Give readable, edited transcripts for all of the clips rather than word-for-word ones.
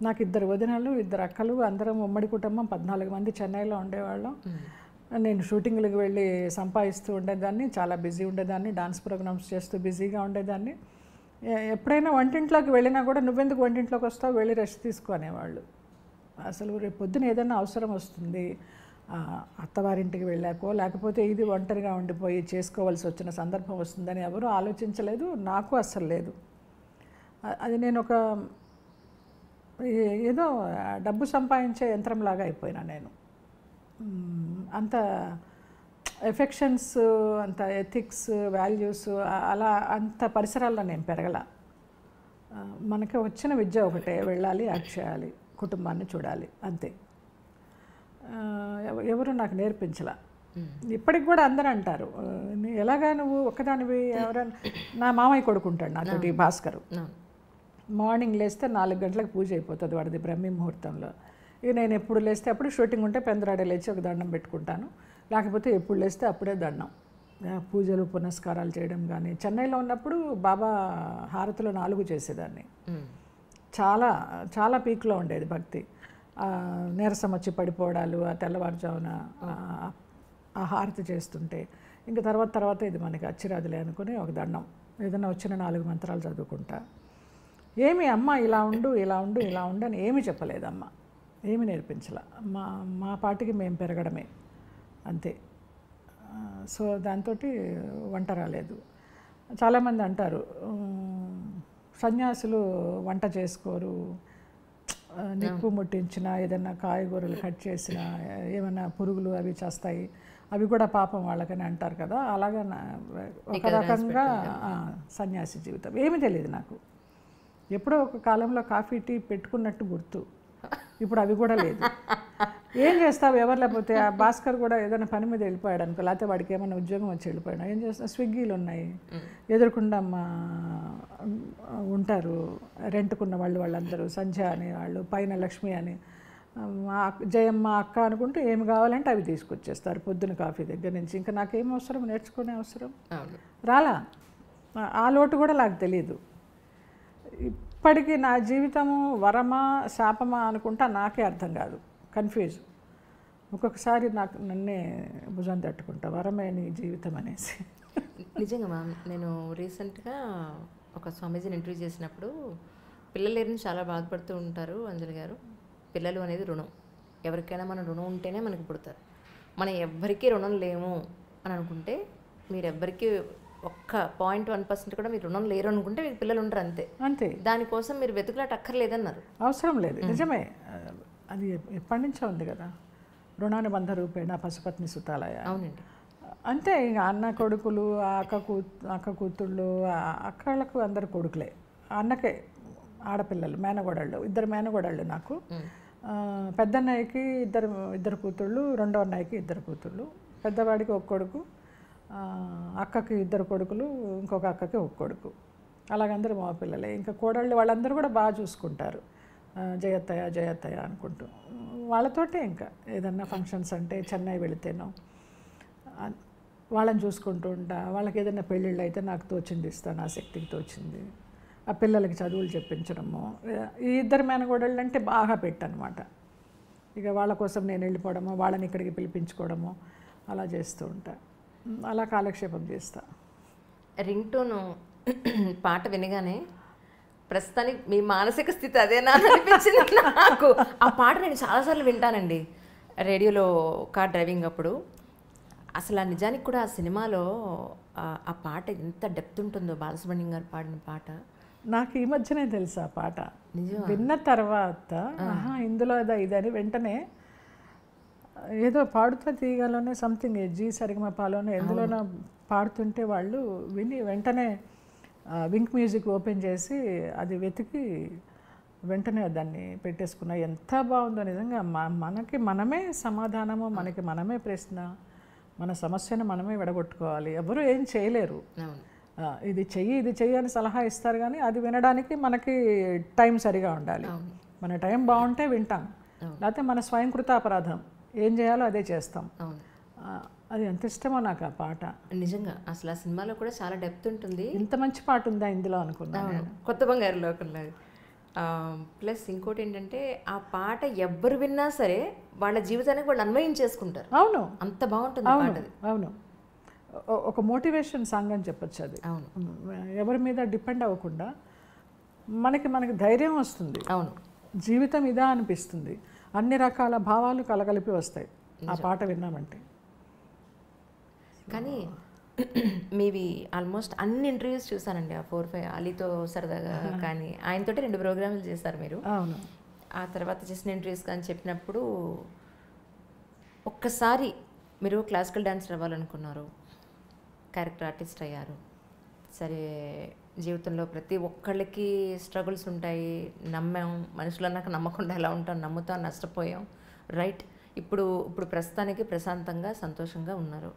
నాకు 2 వదినలు 2 అక్కలు, అందరం ఉమ్మడి కుటుంబం 14 మంది చెన్నైలో ఉండేవాళ్ళం. నేను షూటింగ్లకు వెళ్ళి సంపాదిస్తూ ఉండేదాన్ని, చాలా బిజీ ఉండేదాన్ని, డాన్స్ ప్రోగ్రామ్స్ చేస్తూ బిజీగా ఉండేదాన్ని. ఎప్పుడైనా వంటింట్లోకి వెళ్ళినా కూడా నువ్వెందుకు వంటింట్లోకి వస్తావు, వెళ్ళి రెస్ట్ తీసుకునేవాళ్ళు. అసలు రేపు పొద్దున ఏదైనా అవసరం వస్తుంది, అత్తవారింటికి వెళ్ళాకో లేకపోతే ఇది ఒంటరిగా ఉండిపోయి చేసుకోవాల్సి వచ్చిన సందర్భం వస్తుందని ఎవరూ ఆలోచించలేదు, నాకు అస్సలు లేదు. అది నేను ఒక ఏదో డబ్బు సంపాదించే యంత్రంలాగా అయిపోయినా నేను. అంత ఎఫెక్షన్స్, అంత ఎథిక్స్, వాల్యూస్ అలా అంత పరిసరాల్లో నేను పెరగల. మనకి వచ్చిన విద్య ఒకటే, వెళ్ళాలి, యాక్ట్ చేయాలి, కుటుంబాన్ని చూడాలి, అంతే. ఎవరు నాకు నేర్పించలా. ఇప్పటికి కూడా అందరూ అంటారు, ఎలాగా నువ్వు ఒక్కదానివి, ఎవరైనా నా మామయ్య కొడుకుంటాడు నాతోటి, భాస్కరు. మార్నింగ్ లేస్తే 4 గంటలకు పూజ అయిపోతుంది వాడిది, బ్రహ్మీ ముహూర్తంలో. ఇక నేను ఎప్పుడు లేస్తే అప్పుడు, షూటింగ్ ఉంటే పెందరాడే లేచి ఒక దండం పెట్టుకుంటాను, లేకపోతే ఎప్పుడు లేస్తే అప్పుడే దండం. పూజలు పునస్కారాలు చేయడం కానీ. చెన్నైలో ఉన్నప్పుడు బాబా హారతులు 4 చేసేదాన్ని. చాలా చాలా పీక్లో ఉండేది భక్తి. నీరసం వచ్చి పడిపోవడాలు, ఆ తెల్లవారుజామున ఆ హారతి చేస్తుంటే ఇంకా తర్వాత ఇది మనకి అచ్చిరాదులే అనుకుని ఒక దండం, ఏదైనా వచ్చిన 4 మంత్రాలు చదువుకుంటా. ఏమి అమ్మ ఇలా ఉండు ఇలా ఉండు ఇలా ఉండు అని ఏమీ చెప్పలేదమ్మ, ఏమి నేర్పించలే. మా పాటికి మేము పెరగడమే అంతే. సో దాంతో వంట రాలేదు. చాలామంది అంటారు సన్యాసులు వంట చేసుకోరు, నిప్పు ముట్టించిన, ఏదైనా కాయగూరలు కట్ చేసిన, ఏమైనా పురుగులు అవి చేస్తాయి, అవి కూడా పాపం వాళ్ళకని అంటారు కదా. అలాగా ఒక రకంగా సన్యాసి జీవితం. ఏమీ తెలియదు నాకు. ఎప్పుడో ఒక కాలంలో కాఫీ టీ పెట్టుకున్నట్టు గుర్తు, ఇప్పుడు అవి కూడా లేదు. ఏం చేస్తావు, ఎవరు లేకపోతే ఆ భాస్కర్ కూడా ఏదైనా పని మీద వెళ్ళిపోయాడు అనుకో, లేకపోతే వాడికి ఏమైనా ఉద్యోగం వచ్చి వెళ్ళిపోయాడు, ఏం చేస్తా, స్విగ్గీలు ఉన్నాయి, ఎదురుకుండా ఉంటారు రెంట్కున్న వాళ్ళందరూ, సంధ్య అని వాళ్ళు, పైన లక్ష్మి అని, జయమ్మ అక్క అనుకుంటూ ఏమి కావాలంటే అవి తీసుకొచ్చేస్తారు పొద్దున కాఫీ దగ్గర నుంచి. ఇంకా నాకేం అవసరం, నేర్చుకునే అవసరం రాలా. ఆ లోటు కూడా నాకు తెలియదు. ఇప్పటికీ నా జీవితము వరమా శాపమా అనుకుంటా నాకే అర్థం కాదు, కన్ఫ్యూజ్. ఒక్కొక్కసారి నన్నే భుజం తట్టుకుంటా, వరమే నీ జీవితం అనేసి. నిజంగా మ్యామ్, నేను రీసెంట్గా ఒక స్వామీజీని ఇంటర్వ్యూ చేసినప్పుడు, పిల్లలు లేరని చాలా బాధపడుతూ ఉంటారు అంజలి గారు. పిల్లలు అనేది రుణం, ఎవరికైనా మన రుణం ఉంటేనే మనకి పుడతారు. మనం ఎవ్వరికీ రుణం లేము అని అనుకుంటే, మీరు ఎవ్వరికీ ఒక్క 0.1% కూడా మీరు రుణం లేరు అనుకుంటే మీకు పిల్లలు ఉంటారు, అంతే. అంతే. దానికోసం మీరు వెతుకులాట అక్కర్లేదన్నారు. అవసరం లేదు, నిజమే. అది ఎప్పటి నుంచో ఉంది కదా, రుణానుబంధ రూపేణ పశుపత్ని సుతాలయ. అవునండి, అంతే. ఇక అన్న కొడుకులు, అక్క కూతుళ్ళు, అక్కలకు అందరు కొడుకులే, అన్నకే ఆడపిల్లలు, మేనగోడళ్ళు, 2 మేనగోడళ్ళు నాకు. పెద్దన్నయ్యకి ఇద్దరు కూతుళ్ళు, రెండో అన్నయ్యకి 2 కూతుళ్ళు, పెద్దవాడికి 1 కొడుకు, అక్కకి 2 కొడుకులు, ఇంకొక అక్కకి 1 కొడుకు. అలాగందరూ మా పిల్లలే. ఇంకా కోడళ్ళు వాళ్ళందరూ కూడా బాగా చూసుకుంటారు, జయత్తయ్య అనుకుంటూ. వాళ్ళతోటే ఇంకా ఏదన్నా ఫంక్షన్స్ అంటే చెన్నై వెళితేనో వాళ్ళని చూసుకుంటూ ఉంటా. వాళ్ళకి ఏదైనా పెళ్ళిళ్ళు అయితే నాకు తోచింది ఇస్తాను, నా శక్తికి తోచింది. ఆ పిల్లలకి చదువులు చెప్పించడము. ఈ 2 మేనగోడళ్ళు అంటే బాగా పెట్టనమాట. ఇక వాళ్ళ కోసం నేను వెళ్ళిపోవడము, వాళ్ళని ఇక్కడికి పిలిపించుకోవడము అలా చేస్తూ ఉంటా. అలా కాలక్షేపం చేస్తా. రింగ్ టోను పాట వినగానే ప్రస్తుతానికి మీ మానసిక స్థితి అదేనా అనిపించింది నాకు. ఆ పాట నేను చాలాసార్లు వింటానండి రేడియోలో, కార్ డ్రైవింగ్ అప్పుడు. అసలు ఆ నిజానికి కూడా ఆ సినిమాలో ఆ పాట ఎంత డెప్త్ ఉంటుందో, బాలసుబ్రహ్మణ్యం గారు పాడిన పాట. నాకు ఈ మధ్యనే తెలుసు ఆ పాట. విన్న తర్వాత ఇందులో ఇదని వెంటనే ఏదో పాడుతా తీయగలోనే సంథింగ్ జీ సరిగమపాలోనే ఎందులోనో పాడుతుంటే వాళ్ళు విని వెంటనే వింక్ మ్యూజిక్ ఓపెన్ చేసి అది వెతికి వెంటనే దాన్ని పెట్టేసుకున్నా. ఎంత బాగుందో నిజంగా. మనకి మనమే సమాధానము, మనకి మనమే ప్రశ్న, మన సమస్యను మనమే విడగొట్టుకోవాలి. ఎవరు ఏం చేయలేరు. ఇది చెయ్యి అని సలహా ఇస్తారు, కానీ అది వినడానికి మనకి టైం సరిగా ఉండాలి. మన టైం బాగుంటే వింటాం, లేకపోతే మన స్వయంకృత అపరాధం, ఏం చేయాలో అదే చేస్తాం. అది ఎంత ఇష్టమో నాకు ఆ పాట. నిజంగా అసలు ఆ సినిమాలో కూడా చాలా డెప్త్ ఉంటుంది. ఇంత మంచి పాట ఉందా ఇందులో అనుకున్నాను. కొత్త బంగారు లోకంలో ప్లస్ ఇంకోటి ఏంటంటే ఆ పాట ఎవ్వరు విన్నా సరే వాళ్ళ జీవితానికి వాళ్ళు అన్వయం చేసుకుంటారు. అవును, అంత బాగుంటుంది ఆ పాట అది. అవును. ఒక మోటివేషన్ సాంగ్ అని చెప్పొచ్చు అది. అవును, ఎవరి మీద డిపెండ్ అవ్వకుండా మనకి ధైర్యం వస్తుంది. అవును, జీవితం ఇదా అనిపిస్తుంది. అన్ని రకాల భావాలు కలగలిపి వస్తాయి ఆ పాట విన్నామంటే. కానీ మీవి ఆల్మోస్ట్ అన్ని ఇంటర్వ్యూస్ చూసానండి. ఆ 4-5 అలీతో సరదాగా కానీ ఆయనతోటి 2 ప్రోగ్రాములు చేశారు మీరు. అవును. ఆ తర్వాత చేసిన ఇంటర్వ్యూస్ కానీ చెప్పినప్పుడు ఒక్కసారి మీరు క్లాసికల్ డాన్సర్ అవ్వాలనుకున్నారు, క్యారెక్టర్ ఆర్టిస్ట్ అయ్యారు. సరే, జీవితంలో ప్రతి ఒక్కళ్ళకి స్ట్రగుల్స్ ఉంటాయి. నమ్మాం, మనుషులు అన్నాక నమ్మకుండా ఎలా ఉంటాం, నమ్ముతాం, నష్టపోయాం. రైట్, ఇప్పుడు ప్రస్తుతానికి ప్రశాంతంగా సంతోషంగా ఉన్నారు.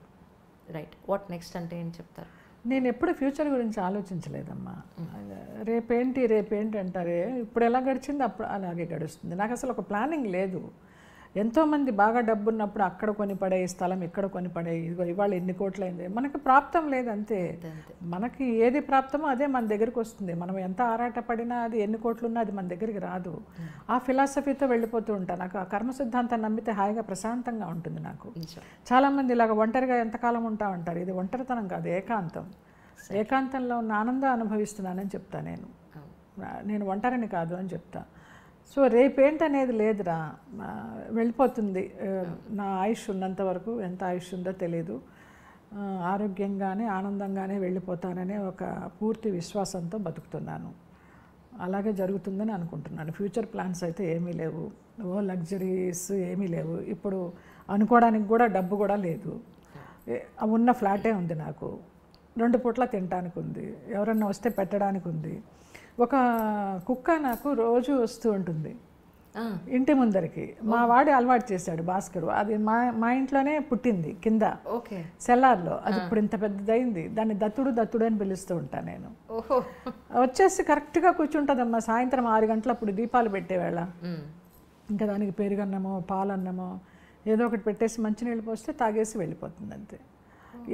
రైట్, వాట్ నెక్స్ట్ అంటే ఏం చెప్తారు? నేను ఎప్పుడు ఫ్యూచర్ గురించి ఆలోచించలేదమ్మా. రేపేంటి అంటారే, ఇప్పుడు ఎలా గడిచింది అప్పుడు అలాగే గడుస్తుంది. నాకు అసలు ఒక ప్లానింగ్ లేదు. ఎంతోమంది బాగా డబ్బు ఉన్నప్పుడు అక్కడ కొని పడే స్థలం ఇక్కడ కొని పడే, ఇదిగో ఇవాళ ఎన్ని కోట్లయింది. మనకి ప్రాప్తం లేదు అంతే. మనకి ఏది ప్రాప్తమో అదే మన దగ్గరికి వస్తుంది. మనం ఎంత ఆరాట పడినా అది ఎన్ని కోట్లున్నా అది మన దగ్గరికి రాదు. ఆ ఫిలాసఫీతో వెళ్ళిపోతూ ఉంటాను. నాకు ఆ కర్మ సిద్ధాంతాన్ని నమ్మితే హాయిగా ప్రశాంతంగా ఉంటుంది నాకు. చాలామంది ఇలాగ ఒంటరిగా ఎంతకాలం ఉంటా ఉంటారు. ఇది ఒంటరితనం కాదు, ఏకాంతం. ఏకాంతంలో ఉన్న ఆనందం అనుభవిస్తున్నానని చెప్తా నేను ఒంటరిని కాదు అని చెప్తా. సో రేపేంటనేది లేదురా, వెళ్ళిపోతుంది. నా ఆయుష్ ఉన్నంత వరకు, ఎంత ఆయుష్ ఉందో తెలీదు, ఆరోగ్యంగానే ఆనందంగానే వెళ్ళిపోతాననే ఒక పూర్తి విశ్వాసంతో బతుకుతున్నాను. అలాగే జరుగుతుందని అనుకుంటున్నాను. ఫ్యూచర్ ప్లాన్స్ అయితే ఏమీ లేవు, లగ్జరీస్ ఏమీ లేవు. ఇప్పుడు అనుకోవడానికి కూడా డబ్బు కూడా లేదు. ఉన్న ఫ్లాటే ఉంది నాకు, 2 పూట్ల తినడానికి ఉంది, ఎవరన్నా వస్తే పెట్టడానికి ఉంది. ఒక కుక్క నాకు రోజు వస్తూ ఉంటుంది ఇంటి ముందరికి. మా వాడు అలవాటు చేశాడు, భాస్కర్. అది మా ఇంట్లోనే పుట్టింది కింద సెల్లార్లో. అది ఇప్పుడు ఇంత పెద్దదైంది. దాన్ని దత్తుడు అని పిలుస్తూ ఉంటాను నేను. వచ్చేసి కరెక్ట్గా కూర్చుంటుందమ్మా. సాయంత్రం 6 గంటలప్పుడు దీపాలు పెట్టేవేళ ఇంకా దానికి పెరుగన్నమో పాలన్నమో ఏదో ఒకటి పెట్టేసి మంచినీళ్ళు పోస్తే తాగేసి వెళ్ళిపోతుంది అంతే.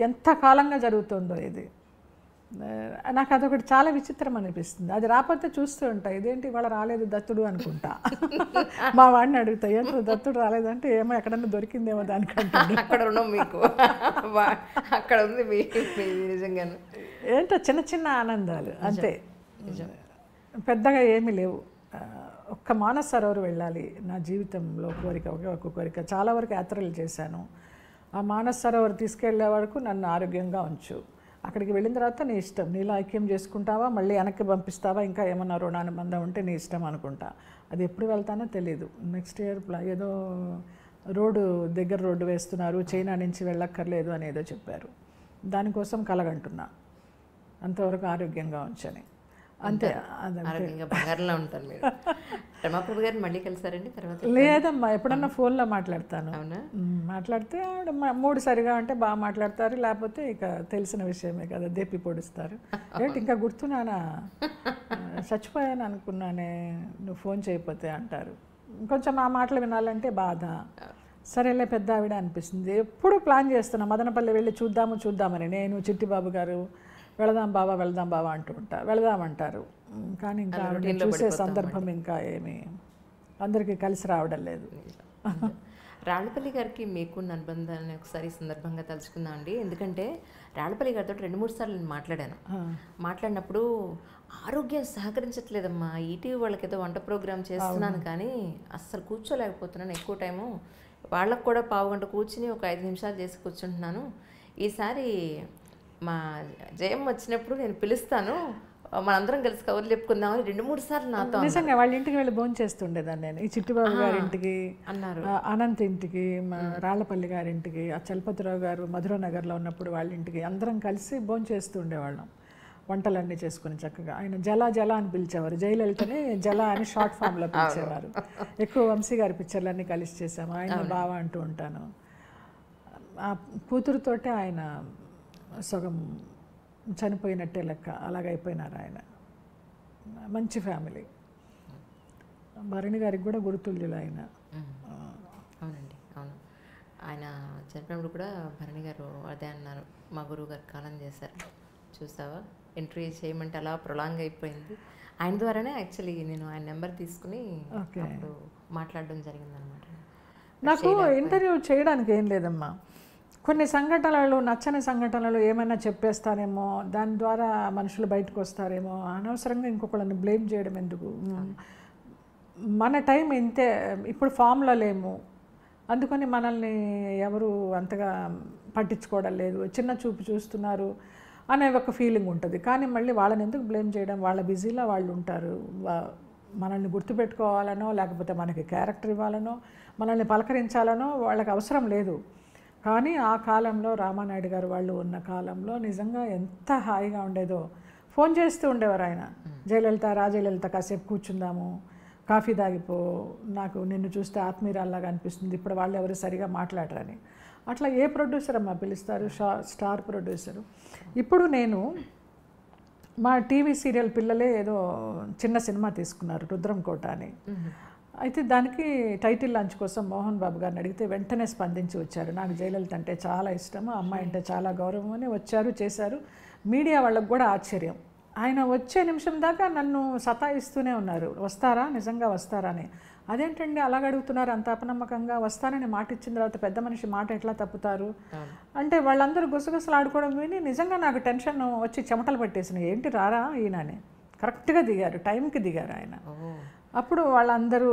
ఎంత కాలంగా జరుగుతుందో ఇది. నాకు అదొకటి చాలా విచిత్రం అనిపిస్తుంది. అది రాకపోతే చూస్తూ ఉంటా, ఇదేంటి ఇవాళ రాలేదు దత్తుడు అనుకుంటా. మా వాడిని అడుగుతా, ఏంటో దత్తుడు రాలేదంటే ఏమో ఎక్కడన్నా దొరికిందేమో దానికంటే. అక్కడ ఉన్నాం మీకు, అక్కడ ఉంది నిజంగానే. ఏంటో చిన్న చిన్న ఆనందాలు అంతే, పెద్దగా ఏమీ లేవు. ఒక్క మానస సరోవర్ వెళ్ళాలి నా జీవితంలో కోరిక, ఒక కోరిక. చాలా వరకు యాత్రలు చేశాను. ఆ మానస సరోవర్ తీసుకెళ్లే వరకు నన్ను ఆరోగ్యంగా ఉంచు. అక్కడికి వెళ్ళిన తర్వాత నీ ఇష్టం, నీలో ఐక్యం చేసుకుంటావా, మళ్ళీ వెనక్కి పంపిస్తావా, ఇంకా ఏమన్నా రుణానుబంధం ఉంటే నీ ఇష్టం అనుకుంటా. అది ఎప్పుడు వెళ్తానో తెలీదు. నెక్స్ట్ ఇయర్ ఏదో రోడ్డు వేస్తున్నారు, చైనా నుంచి వెళ్ళక్కర్లేదు అని ఏదో చెప్పారు. దానికోసం కలగంటున్నా. అంతవరకు ఆరోగ్యంగా ఉంచని అంతే. ఆరోగ్యంగా బంగారంలో ఉంటారు మీరు. రమాప్రభు గారిని మళ్ళీ కలిసారండి తర్వాత? లేదమ్మా, ఎప్పుడన్నా ఫోన్లో మాట్లాడతాను. మాట్లాడితే ఆవిడ మూడు సరిగా అంటే బాగా మాట్లాడతారు, లేకపోతే ఇక తెలిసిన విషయమే కదా, దేపి పొడుస్తారు. ఏంటి ఇంకా గుర్తున్నానా, చచ్చిపోయాను అనుకున్నానే నువ్వు ఫోన్ చేయకపోతే అంటారు. కొంచెం ఆ మాటలు వినాలంటే బాధ. సరేలే పెద్ద ఆవిడ అనిపిస్తుంది. ఎప్పుడు ప్లాన్ చేస్తున్నా మదనపల్లి వెళ్ళి చూద్దామని. నేను చిట్టిబాబు గారు వెళదాం బావా అంటూ ఉంటా. వెళదామంటారు, కానీ ఇంకా ఆవిడ చూసే సందర్భం ఇంకా ఏమి అందరికీ కలిసి రావడం లేదు. రాళ్ళపల్లి గారికి మీకున్న అనుబంధాన్ని ఒకసారి సందర్భంగా తలుచుకుందాం అండి. ఎందుకంటే రాళ్ళపల్లి గారితో 2-3 సార్లు నేను మాట్లాడినప్పుడు ఆరోగ్యం సహకరించట్లేదమ్మా, ఈటీవీ వాళ్ళకి ఏదో వంట ప్రోగ్రామ్ చేస్తున్నాను కానీ అస్సలు కూర్చోలేకపోతున్నాను. ఎక్కువ టైము వాళ్ళకు కూడా 1/2 గంట కూర్చుని ఒక 5 నిమిషాలు చేసి కూర్చుంటున్నాను. ఈసారి మా జయం వచ్చినప్పుడు నేను పిలుస్తాను, మనందరం కలిసి కవర్లు చెప్పుకుందామని 2-3 సార్లు నాతో. నిజంగా వాళ్ళ ఇంటికి వెళ్ళి భోజనం చేస్తుండేదాన్ని నేను. ఈ చిట్టిబాబు గారింటికి అన్నారు, అనంత్ ఇంటికి, మా రాళ్ళపల్లి గారింటికి, ఆ చలపతిరావు గారు మధురానగర్లో ఉన్నప్పుడు వాళ్ళ ఇంటికి అందరం కలిసి భోజనం చేస్తూ ఉండేవాళ్ళం. వంటలన్నీ చేసుకుని చక్కగా. ఆయన జల అని పిలిచేవారు, జయలలితని జల అని షార్ట్ ఫామ్లో పిలిచేవారు. ఎక్కువ వంశీ గారి పిక్చర్లన్నీ కలిసి చేసాము. ఆయన బావా అంటూ ఉంటాను. ఆ కూతురుతోటే ఆయన సగం చనిపోయినట్టే లెక్క, అలాగైపోయినారు ఆయన. మంచి ఫ్యామిలీ. భరణి గారికి కూడా గురుతుల్యులు ఆయన. అవునండి, అవును. ఆయన చనిపోయినప్పుడు కూడా భరణి గారు అదే అన్నారు, మా గురువు గారు కాలం చేశారు చూసావా ఇంటర్వ్యూ చేయమంటే అలా ప్రొలాంగ్ అయిపోయింది. ఆయన ద్వారానే యాక్చువల్లీ నేను ఆయన నెంబర్ తీసుకుని అప్పుడు మాట్లాడడం జరిగిందనమాట. నాకు ఇంటర్వ్యూ చేయడానికి ఏం లేదమ్మా, కొన్ని సంఘటనలు నచ్చని సంఘటనలు ఏమైనా చెప్పేస్తారేమో, దాని ద్వారా మనుషులు బయటకు వస్తారేమో, అనవసరంగా ఇంకొకళ్ళని బ్లేమ్ చేయడం ఎందుకు. మన టైం ఇంతే, ఇప్పుడు ఫామ్లో లేము, అందుకని మనల్ని ఎవరు అంతగా పట్టించుకోవడం లేదు, చిన్న చూపు చూస్తున్నారు అనే ఒక ఫీలింగ్ ఉంటుంది. కానీ మళ్ళీ వాళ్ళని ఎందుకు బ్లేమ్ చేయడం, వాళ్ళ బిజీలో వాళ్ళు ఉంటారు. మనల్ని గుర్తుపెట్టుకోవాలనో లేకపోతే మనకి క్యారెక్టర్ ఇవ్వాలనో మనల్ని పలకరించాలనో వాళ్ళకి అవసరం లేదు. కానీ ఆ కాలంలో రామానాయుడు గారు వాళ్ళు ఉన్న కాలంలో నిజంగా ఎంత హాయిగా ఉండేదో. ఫోన్ చేస్తూ ఉండేవారు ఆయన, జయలలిత రాజలలిత కాసేపు కూర్చుందాము, కాఫీ తాగిపో, నాకు నిన్ను చూస్తే ఆత్మీయురాల్లాగా అనిపిస్తుంది, ఇప్పుడు వాళ్ళు ఎవరు సరిగా మాట్లాడరని. అట్లా ఏ ప్రొడ్యూసర్ అమ్మా పిలుస్తారు, స్టార్ ప్రొడ్యూసరు. ఇప్పుడు నేను మా టీవీ సీరియల్ పిల్లలే ఏదో చిన్న సినిమా తీసుకున్నారు, రుద్రం కోట అని. అయితే దానికి టైటిల్ లాంచ్ కోసం మోహన్ బాబు గారిని అడిగితే వెంటనే స్పందించి వచ్చారు. నాకు జయలలిత అంటే చాలా ఇష్టము, అమ్మాయి అంటే చాలా గౌరవం అని వచ్చారు, చేశారు. మీడియా వాళ్ళకు కూడా ఆశ్చర్యం. ఆయన వచ్చే నిమిషం దాకా నన్ను సతాయిస్తూనే ఉన్నారు, వస్తారా, నిజంగా వస్తారా అని. అదేంటండి అలాగ అడుగుతున్నారు అంత అపనమ్మకంగా, వస్తానని మాట ఇచ్చిన తర్వాత పెద్ద మనిషి మాట ఎట్లా తప్పుతారు అంటే వాళ్ళందరూ గుసగుసలు ఆడుకోవడం విని నిజంగా నాకు టెన్షన్ వచ్చి చెమటలు పట్టేసినాయి. ఏంటి రారా ఈయనని. కరెక్ట్గా దిగారు, టైంకి దిగారు ఆయన. అప్పుడు వాళ్ళందరూ